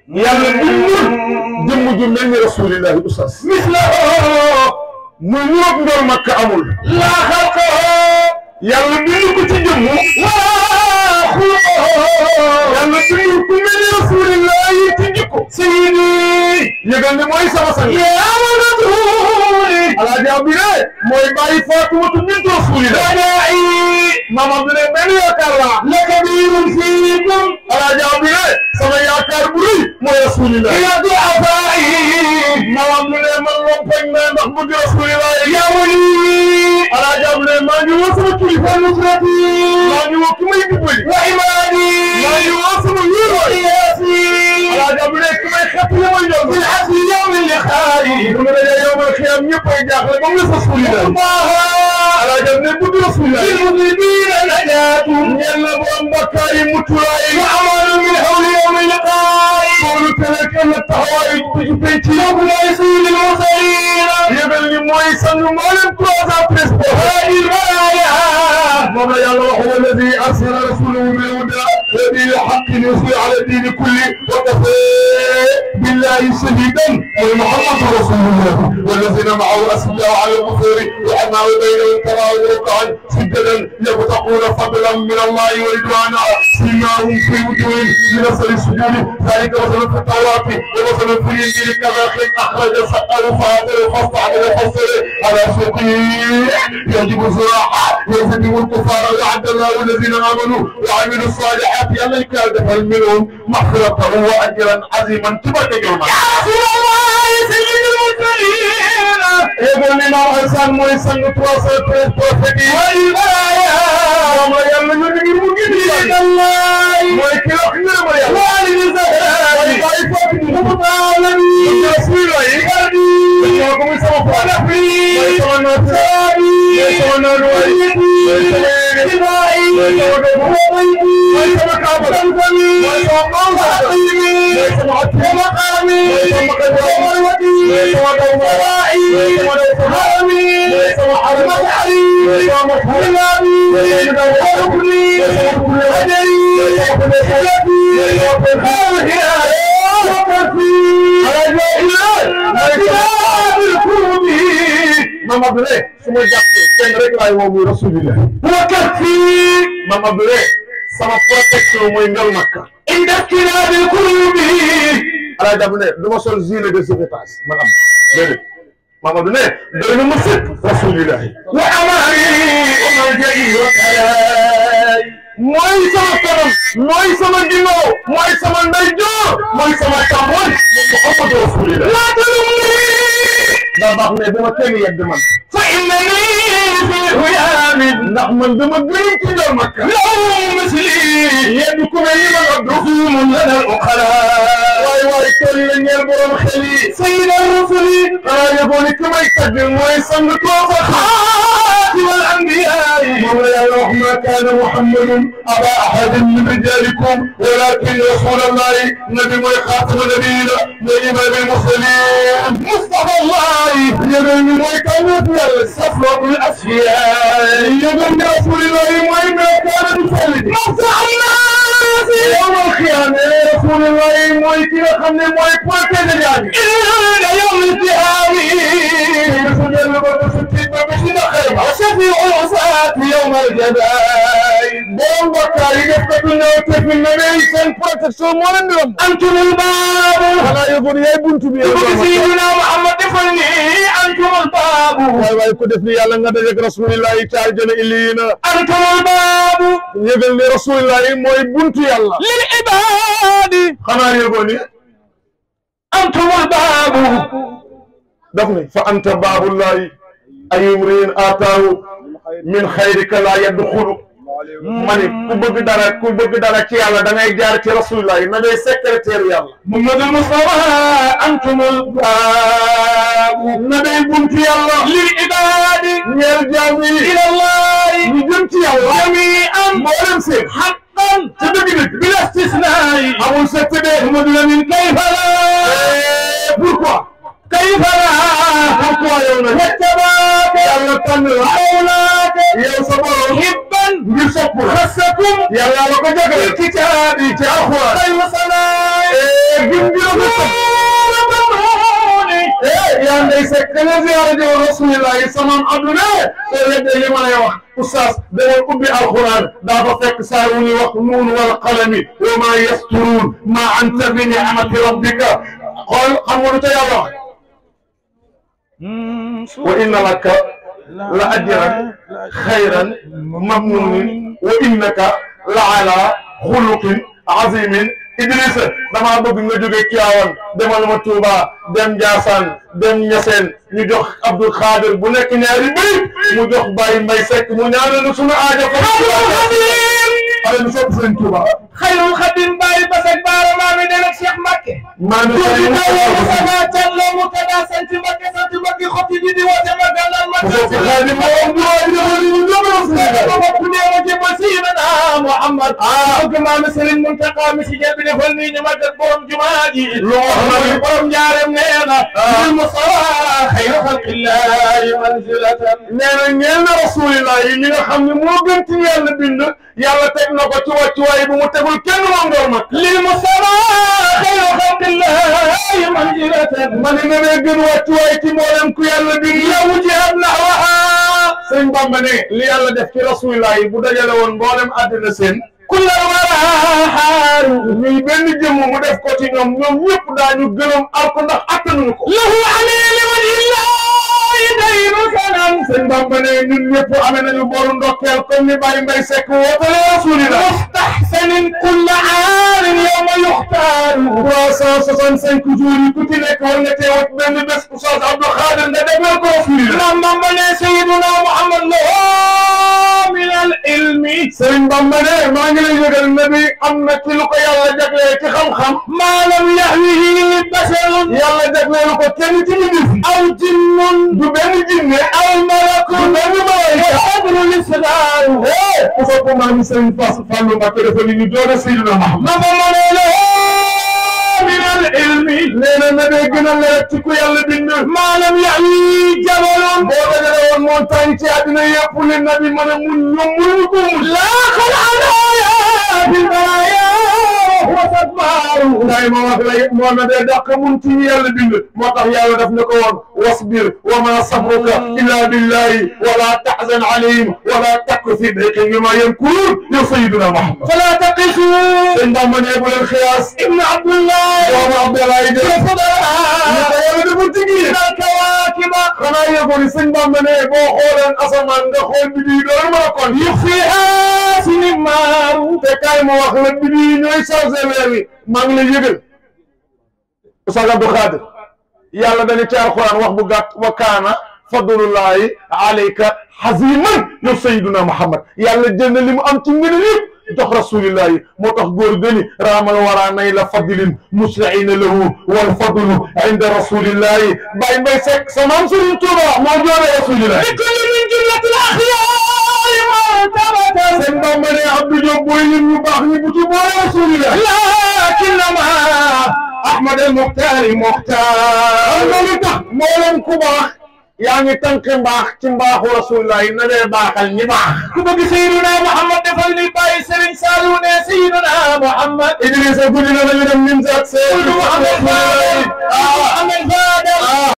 yàlla bindul jëmm ju mel ni rasulillahi oustaz mislahu muy ñëpp ndool makka amul laa xalqa yàlla bindu ko ci jëmm waa xuluqahu yàlla bindu ku mel ni rasulillahi ci jikko sayyidi yëgal ne mooy sama sang yaa ma rasuli alaaji abdine mooy bàyyi Faatumatu bintu rasulillahi maam abdine benn yaakaar la la kabirun fiikum alaaji abdine sama yaakaar bu rëy mooy rasulillahi ila du afaayi maam abdine man lompañ na ndax bëgg rasulillahi yaa wali alaaji abdine maa ngi woo sama kilifa nusrati maa ngi woo ki may dimbali wa imaani maa ngi woo sama yéeroy alaaji abdine ki may xet li may ñor bil asri yawmi liqaayi dama ne yawmal xiyaam ñëpp ay jaaxle ba mu des rasulillahi alaaji abdine bëgg rasulillahi lil mudnibina najaatu ñeel na borom bakkaar yi mucculaay wa amaanu min hawli yawmi liqaayi loolu tere kenn taxawaay ci penc yi mooy sayyidil mursaliina yëgal ni mooy sang mboolem 313 haadil baraaya moom la yàlla wax walladi arsala rasulahu bil hudaa wa dinil haqqi liyuzhirahu ala diini kulli wa kafaa billahi shahiidan mooy Muhammadu rasulullah wallazina ma'ahu ashiddaa'u ala al-kuffari ruhamaa'u baynahum taraahum ruk'an sujjadan yabtaghuna fadlan min allahi wa ridwaana siimaahum fi wujuuhihim min athari sujuudi dhalika mathalun fi at-tawraati wa mathalun fi al-injiili kadhalika akhraja shaqahu fa'azarahu fasta'mala fasara ala suuqihi yu'jibu az-zuraa'a ويهزم الكفار وعد الله الذين امنوا وعملوا الصالحات يلا يكافئ منهم مغفرة واجرا عظيما تبارك يوم يا رسول الله سيد المرسلين يقول لنا حسن موسى توصل بروفيتي والبرايا وما يلا يجي المجيد الله ويكل خير ما يلا والد الزهراء ويفاق المطالبين رسول الله يهدي ويقوم يسوق على فيه ويتمنى الثاني ويتمنى الولي Mama Abdoulaye su ma jàppee kenn rek laay woo muy rasulillah wakati Mama Abdoulaye sama protection mooy ngal makka indakina bi kurubi ala dabu ne du ma sol gilet de sauvetage man am déedéet Mama Abdoulaye doy na ma sëkk rasulillah wa amari wa marja'i wa kalay mooy sama kanam mooy sama ginnaaw mooy sama ndeyjoor mooy sama càmmoñ Muhammadu rasulillah daa baax ne dama kenn yedd man fa innani fi huyaamin ndax man dama gën ci njool makka law misli yedd ku mel ni man abduhum lana al-uqala waay tool la ñeel borom xel yi sayyida rusuli xanaa yëgoo ni ki may tagg mooy sang toofa xaatim al-anbiyaa moom la yàlla wax ma kaana muhammadun aba ahadin min rijalikum walakin rasulallahi nabi mooy xaatama nabiyina mooy imaam al-mursalin mustafa allah yëgal ni mooy kawut yàlla safwatul asfiyaa yëgal ni rasulillahi mooy meekaana du selli masa annaasi yawmal qiyaama rasulillahi mooy ki nga xam ne mooy protéger jaami ila yawmil qiyaama su dellu ba su tiit ba bi si naqarba shafi'ul usaati yawmal jazaa borom bakkaar yi def ko du ñëw te fi ne seen protection moo leen di am antumul baabu xanaa yëgoon yaay buntu bi sayyidina Muhammad defal ni antumul baabu waay ko def ni yàlla nga dajeeg rasulillahi taal jëna illiina antumul baabu yëgal ni rasulillahi mooy buntu yàlla lil ibaadi xanaa yëgoon ni antumul baabu daf ni fa anta baabullahi ayumrin ataahu min xayrika la yadxulu mani ku bëgg dara ci yàlla da ngay jaar ci rasulullah na ngay secrétaire yàlla Muhammadul Mustafa antumul baabu na ngay buntu yàlla lil ibaadi ñeel jaami ilallahi ñu jëm ci yàlla jami am mboolem seen haqqan ci dëgg-dëgg bila istisnaa'i amul secte Muhammadu Lamin kayfa pourquoi kayfa pourquoi yow na wattabaaka yàlla tànn awlaaka yow sa borom ngir sopp xasakum yàlla la ko jagleel kitaabi ci alxuraan ay wasalaay yaa ngay sekk nga ziyaara ji Rasulullah sama aduna soo weddee li ma lay wax oustaz dangay ubbi alquran daa fa fekk saa wu ñuy wax nuun wal qalami wa ma yasturuun ma anta bi ni'mati rabbika xool xam nga lu ca yàlla wax wa inna laka la ajran xayran mamnuunin wa innaka la ala xuluqin azimin Idrissa damaa bëgg nga jóge Tiwaawan demal ma Touba dem Ndiassane dem Niassène ñu jox Abdou Khadir bu nekk ñaari béy mu jox Baye Mbaye Seck mu ñaanal sunu aajo ko ale nu sopp Sëriñ Touba Xayrul Xadim Baye Basak Baara maami ne nag Cheikh Mbacke maami sama callo mu kada sant Mbacke xoti ji di woote ma galal ma Khadim mo Muhammad bëgg maami Serigne Mountakha mi si jebi defal ni ñu magal borom jumaa ji borom njaareem nee na Mustafa xayru xalqillahi manzilatan nee na ñeel na Rasulillah yi ñi nga xam ne moo gën ci yàlla bind yàlla teg na ko ci wàccuwaay bu mu tegul kenn moom door mag lil Mustafa xayru xalqillahi manzilatan man ne nee gën wàccuwaay ci mboolem ku yàlla bind yow jihaad na waxa sëñ Bamba ne li yàlla def ci Rasulillah yi bu dajale woon mboolem àddina seen kulla wara xaaru ñuy benn jëmm mu def ko ci ñoom ñëpp daañu gëlëm alko ndax attanuñu ko lahu alayhi liman illahi dayru sanan sëñ Bamba ne ñun ñëpp amee nañu boru ndokkeel comme ni Baye Mbaye Seck wootale Rasulillah mustahsanin kulla aarin yawma yuxtaaru 365 jours yi ku ci nekk war nga teewat benn bés Oustaz Abdou Khadir nga defal ko Rasulillah Imam Bamba ne sayyiduna Muhammad lahu min al ilmi sëñ Bamba ne maa ngi lay yëgal ne bi am na ci lu ko yàlla jaglee ci xam-xam maa lam yahwihi basharun yàlla jaglee lu ko kenn ci nit aw jinnun du benn jinne aw malakun du benn malayka adru lisdaaru ku sopp maa ngi sëñ Fallou Mbacké dafa ni ñu doon Seydina Muhammad min al ilmi nee na na dee gën a leer ci ku yàlla bind maa lam yahwi jabalun boo dajale woon montagne ci àddina yëpp li nabi mën a mun ñoom mënuñu ko mun laa xalaaya bil baraaya wasat maaru ngay ma wax la moo na dee dàq mun ci yàlla bind moo tax yàlla daf ne ko woon wasbir wa ma sabruka illa billahi wala tahzan alayhim wala takku fi dayqin mimma yamkurun yow Sayyiduna Muhammad fala taqisu sëñ Bamba ne bu leen xiyaas ibn Abdullah doomu Abdoulaye de yàlla dafa tigi kawaakiba xanaa yëgoon ni sëñ Bamba ne boo xooleen asamaan nga xool bi di doon mën a kon yuxfiha sinimaaru te kaay ma wax la bi di ñooy chargé weer wi maa ngi lay yëgal Oustaz Abdou Khadir yàlla dañu ci alquran wax bu gàtt wa kaana fadlullahi alayka haziman yow Sayyiduna Muhammad yàlla jël na li mu am ci ngëneel yëpp jox rasulillahi moo tax góor gëni raamal wara nayla fadlin musri'ina lahu wal fadlu inda rasulillahi Baye Mbaye Seck sama am Serigne Touba moo joone rasulillahi likulli min jumlatil axyaari martabatan seen Bamba ne Abdou Diop booy lim ñu baax ñi bu ci boole rasulillahi lakinnama Ahmad al Muxtaar Muxtaar loolu tax moo leen ku baax yaa ngi tànk mbaax ci mbaaxu rasulillahi na dee baaxal ñi baax ku bëgg Sayyiduna Muhammad defal ni Baye Serigne Saliou ne Sayyiduna Muhammad Idrissa guddi na lañu dem Nimzaat